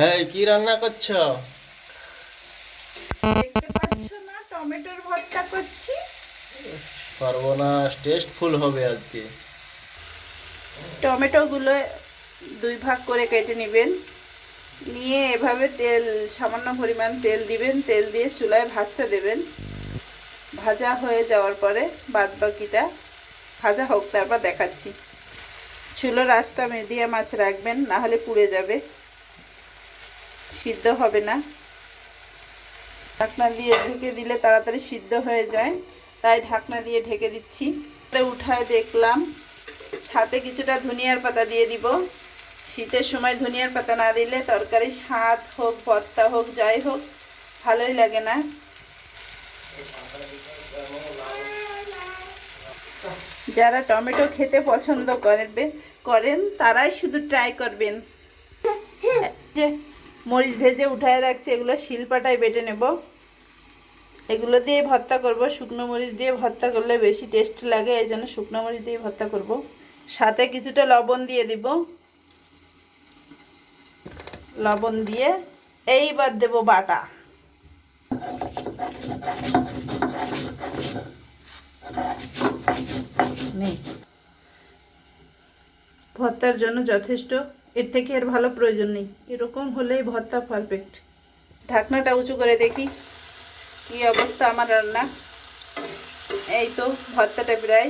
এই কি রান্না করছো? দেখতে পাচ্ছ না, টমেটোর ভর্তা করছি। সর্বনাশ, টেস্টফুল হবে আজকে। টমেটোগুলো দুই ভাগ করে কেটে নেবেন, নিয়ে এভাবে তেল, সামান্য পরিমাণ তেল দিবেন, তেল দিয়ে চুলায় ভাজতে দেবেন। ভাজা হয়ে যাওয়ার পরে বাদ বাকিটা ভাজা হোক, তারপর দেখাচ্ছি। চুলোর আঁচটা মিডিয়াম আঁচ রাখবেন, না হলে পুড়ে যাবে, সিদ্ধ হবে না। ঢাকনা দিয়ে ঢেকে দিলে তাড়াতাড়ি সিদ্ধ হয়ে যায়, তাই ঢাকনা দিয়ে ঢেকে দিচ্ছি। উঠায় দেখলাম সাথে কিছুটা ধনিয়ার পাতা দিয়ে দিব। শীতের সময় ধনিয়ার পাতা না দিলে তরকারি স্বাদ হোক, ভর্তা হোক, যাই হোক, ভালোই লাগে না। যারা টমেটো খেতে পছন্দ করেন তারাই শুধু ট্রাই করবেন। যে মরিচ ভেজে উঠায় রাখছি, এগুলো শিলপাটায় বেটে নেব। এগুলো দিয়ে ভর্তা করব। শুকনো মরিচ দিয়ে ভর্তা করলে বেশি টেস্ট লাগে, এই জন্য শুকনো মরিচ দিয়ে ভর্তা করব। সাথে কিছুটা লবণ দিয়ে দিব। লবণ দিয়ে এইবার দেব বাটা। নেই, ভর্তার জন্য যথেষ্ট, এর থেকে আর ভালো প্রয়োজন নেই। এরকম হলেই ভর্তা পারফেক্ট। ঢাকনাটা উঁচু করে দেখি কি অবস্থা আমার রান্না। এই তো ভর্তাটা প্রায়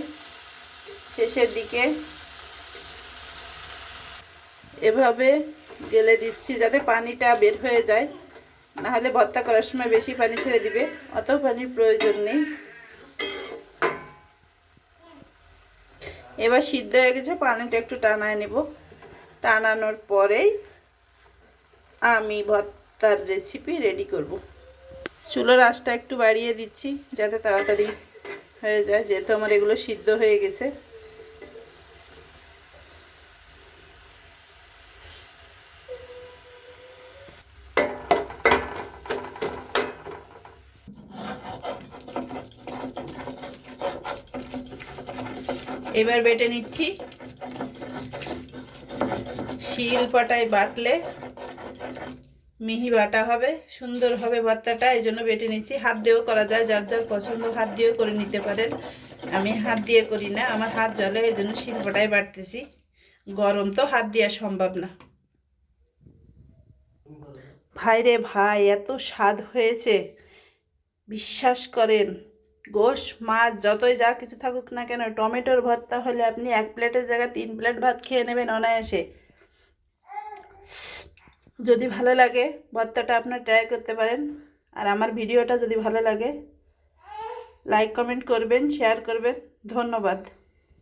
শেষের দিকে। এভাবে গেলে দিচ্ছি যাতে পানিটা বের হয়ে যায়, না হলে ভর্তা করার সময় বেশি পানি ছেড়ে দিবে। অত পানির প্রয়োজন নেই। এবার সিদ্ধ হয়ে গেছে, পানিটা একটু টানায় নেব। টানানোর পরেই আমি ভর্তার রেসিপি রেডি করব। চুলোর আঁচটা একটু বাড়িয়ে দিচ্ছি যাতে তাড়াতাড়ি হয়ে যায়, যেহেতু আমার এগুলো সিদ্ধ হয়ে গেছে। এবার বেটে নিচ্ছি। শিলপাটায় বাটলে মিহি বাটা হবে, সুন্দর হবে ভর্তাটা, এই জন্য বেটে নিচ্ছি। হাত দিয়েও করা যায়, যার যার পছন্দ হাত দিয়েও করে নিতে পারেন। আমি হাত দিয়ে করি না, আমার হাত জ্বলে, এই জন্য শিলপাটায় বাটতেছি। গরম তো হাত দেওয়া সম্ভব না। ভাই রে ভাই, এত স্বাদ হয়েছে, বিশ্বাস করেন। গোশ, মাছ, যতই যা কিছু থাকুক না কেন, টমেটোর ভর্তা হলে আপনি এক প্লেটের জায়গায় 3 প্লেট ভাত খেয়ে নেবেন অনায়াসে। যদি ভালো লাগে ভর্তাটা আপনার ট্রাই করতে পারেন। আর আমার ভিডিওটা যদি ভালো লাগে লাইক কমেন্ট করবেন, শেয়ার করবেন। ধন্যবাদ।